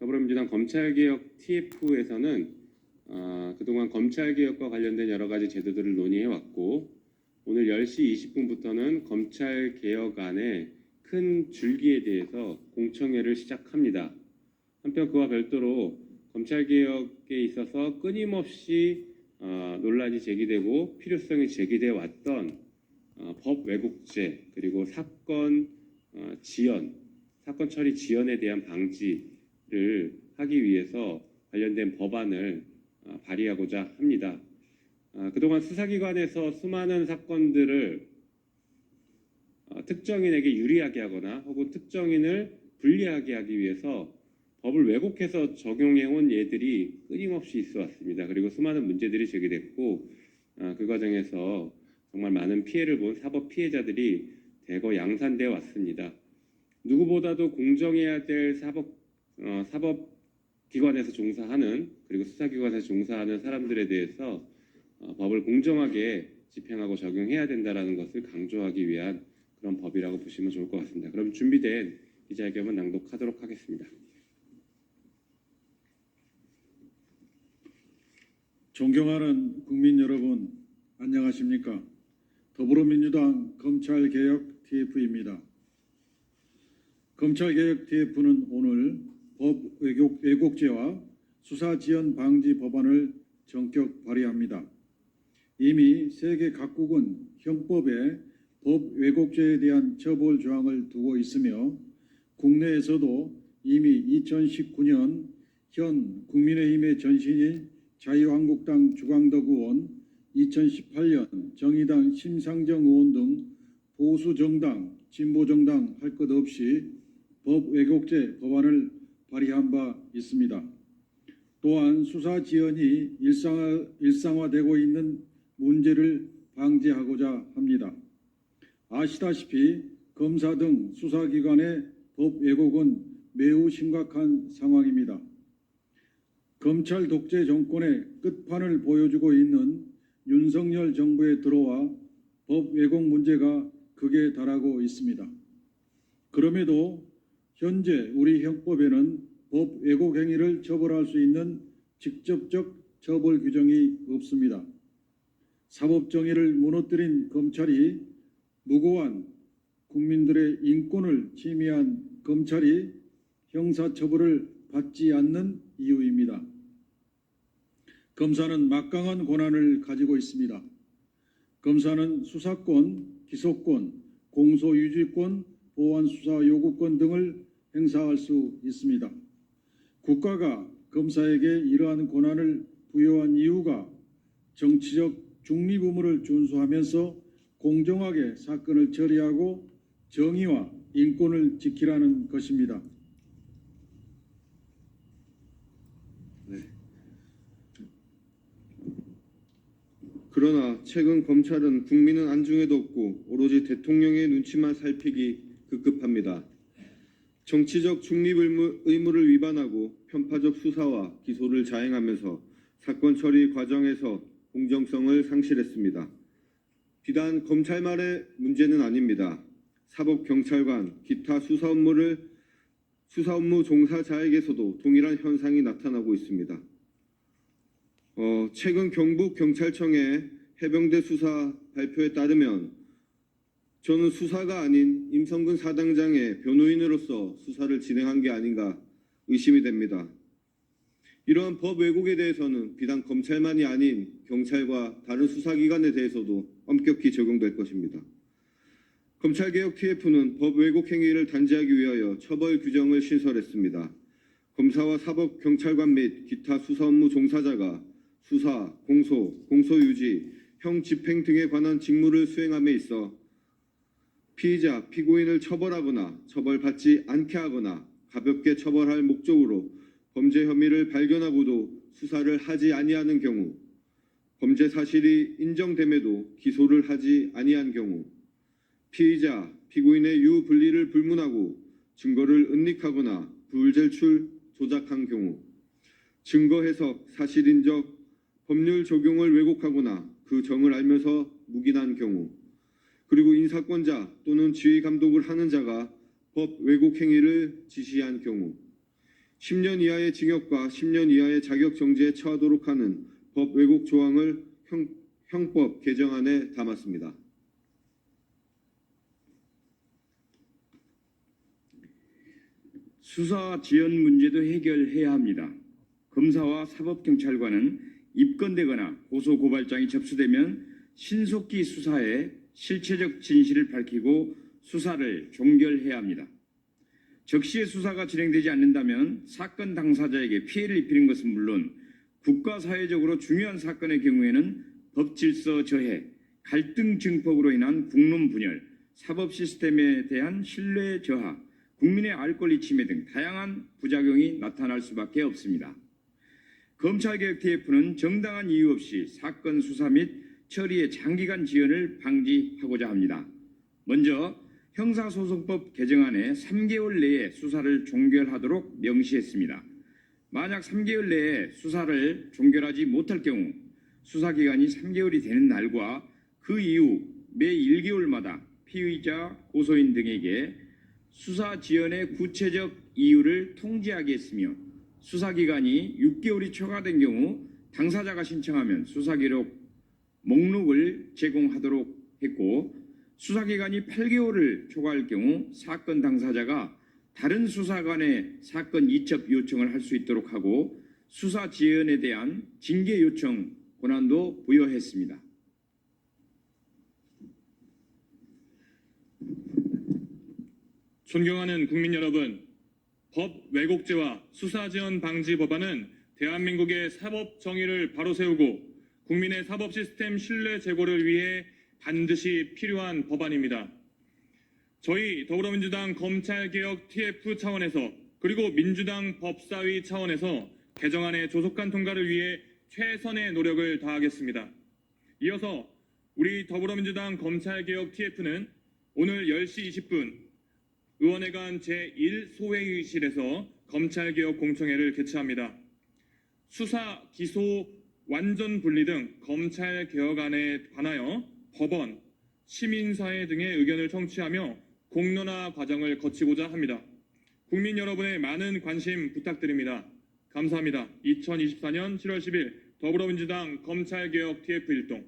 더불어민주당 검찰개혁 TF에서는 그동안 검찰개혁과 관련된 여러 가지 제도들을 논의해왔고 오늘 10시 20분부터는 검찰개혁안의 큰 줄기에 대해서 공청회를 시작합니다. 한편 그와 별도로 검찰개혁에 있어서 끊임없이 논란이 제기되고 필요성이 제기되어 왔던 법 왜곡죄 그리고 사건 처리 지연에 대한 방지를 하기 위해서 관련된 법안을 발의하고자 합니다. 그동안 수사기관에서 수많은 사건들을 특정인에게 유리하게 하거나 혹은 특정인을 불리하게 하기 위해서 법을 왜곡해서 적용해온 예들이 끊임없이 있어 왔습니다. 그리고 수많은 문제들이 제기됐고 그 과정에서 정말 많은 피해를 본 사법 피해자들이 대거 양산되어 왔습니다. 누구보다도 공정해야 될 사법기관에서 종사하는 그리고 수사기관에서 종사하는 사람들에 대해서 법을 공정하게 집행하고 적용해야 된다는 것을 강조하기 위한 그런 법이라고 보시면 좋을 것 같습니다. 그럼 준비된 기자회견문 낭독하도록 하겠습니다. 존경하는 국민 여러분, 안녕하십니까? 더불어민주당 검찰개혁 TF입니다. 검찰개혁 TF는 오늘 법 왜곡죄와 수사지연 방지 법안을 전격 발의합니다. 이미 세계 각국은 형법에 법 왜곡죄에 대한 처벌 조항을 두고 있으며 국내에서도 이미 2019년 현 국민의힘의 전신인 자유한국당 주광덕 의원, 2018년 정의당 심상정 의원 등 보수 정당, 진보 정당 할 것 없이 법 왜곡죄 법안을 발의한 바 있습니다. 또한 수사 지연이 일상화되고 있는 문제를 방지하고자 합니다. 아시다시피 검사 등 수사기관의 법 왜곡은 매우 심각한 상황입니다. 검찰 독재 정권의 끝판을 보여주고 있는 윤석열 정부에 들어와 법 왜곡 문제가 극에 달하고 있습니다. 그럼에도 현재 우리 형법에는 법 왜곡 행위를 처벌할 수 있는 직접적 처벌 규정이 없습니다. 사법 정의를 무너뜨린 검찰이 무고한 국민들의 인권을 침해한 검찰이 형사처벌을 받지 않는 이유입니다. 검사는 막강한 권한을 가지고 있습니다. 검사는 수사권, 기소권, 공소유지권, 보완수사 요구권 등을 행사할 수 있습니다. 국가가 검사에게 이러한 권한을 부여한 이유가 정치적 중립 의무를 준수하면서 공정하게 사건을 처리하고 정의와 인권을 지키라는 것입니다. 그러나 최근 검찰은 국민은 안중에도 없고 오로지 대통령의 눈치만 살피기 급급합니다. 정치적 중립 의무를 위반하고 편파적 수사와 기소를 자행하면서 사건 처리 과정에서 공정성을 상실했습니다. 비단 검찰만의 문제는 아닙니다. 사법경찰관, 기타 수사 업무 종사자에게서도 동일한 현상이 나타나고 있습니다. 최근 경북경찰청의 해병대 수사 발표에 따르면 저는 수사가 아닌 임성근 사단장의 변호인으로서 수사를 진행한 게 아닌가 의심이 됩니다. 이러한 법 왜곡에 대해서는 비단 검찰만이 아닌 경찰과 다른 수사기관에 대해서도 엄격히 적용될 것입니다. 검찰개혁 TF는 법 왜곡 행위를 단죄하기 위하여 처벌 규정을 신설했습니다. 검사와 사법경찰관 및 기타 수사 업무 종사자가 수사, 공소, 공소유지, 형 집행 등에 관한 직무를 수행함에 있어 피의자, 피고인을 처벌하거나 처벌받지 않게 하거나 가볍게 처벌할 목적으로 범죄 혐의를 발견하고도 수사를 하지 아니하는 경우, 범죄 사실이 인정됨에도 기소를 하지 아니한 경우, 피의자, 피고인의 유불리를 불문하고 증거를 은닉하거나 불제출, 조작한 경우, 증거 해석, 사실 인적, 법률 적용을 왜곡하거나 그 점을 알면서 묵인한 경우, 그리고 인사권자 또는 지휘 감독을 하는 자가 법 왜곡 행위를 지시한 경우, 10년 이하의 징역과 10년 이하의 자격 정지에 처하도록 하는 법 왜곡 조항을 형법 개정안에 담았습니다. 수사 지연 문제도 해결해야 합니다. 검사와 사법경찰관은 입건되거나 고소고발장이 접수되면 신속히 수사해 실체적 진실을 밝히고 수사를 종결해야 합니다. 적시에 수사가 진행되지 않는다면 사건 당사자에게 피해를 입히는 것은 물론 국가사회적으로 중요한 사건의 경우에는 법질서 저해, 갈등 증폭으로 인한 국론 분열, 사법 시스템에 대한 신뢰 저하, 국민의 알 권리 침해 등 다양한 부작용이 나타날 수밖에 없습니다. 검찰개혁 TF는 정당한 이유 없이 사건 수사 및 처리의 장기간 지연을 방지하고자 합니다. 먼저 형사소송법 개정안에 3개월 내에 수사를 종결하도록 명시했습니다. 만약 3개월 내에 수사를 종결하지 못할 경우 수사기간이 3개월이 되는 날과 그 이후 매 1개월마다 피의자, 고소인 등에게 수사 지연의 구체적 이유를 통지하게 했으며 수사기간이 6개월이 초과된 경우 당사자가 신청하면 수사기록 목록을 제공하도록 했고 수사기간이 8개월을 초과할 경우 사건 당사자가 다른 수사관에 사건 이첩 요청을 할 수 있도록 하고 수사 지연에 대한 징계 요청 권한도 부여했습니다. 존경하는 국민 여러분, 법 왜곡죄와 수사 지연 방지 법안은 대한민국의 사법 정의를 바로 세우고 국민의 사법 시스템 신뢰 제고를 위해 반드시 필요한 법안입니다. 저희 더불어민주당 검찰개혁 TF 차원에서 그리고 민주당 법사위 차원에서 개정안의 조속한 통과를 위해 최선의 노력을 다하겠습니다. 이어서 우리 더불어민주당 검찰개혁 TF는 오늘 10시 20분 의원회관 제1소회의실에서 검찰개혁 공청회를 개최합니다. 수사, 기소, 완전 분리 등 검찰개혁안에 관하여 법원, 시민사회 등의 의견을 청취하며 공론화 과정을 거치고자 합니다. 국민 여러분의 많은 관심 부탁드립니다. 감사합니다. 2024년 7월 10일 더불어민주당 검찰개혁 TF 일동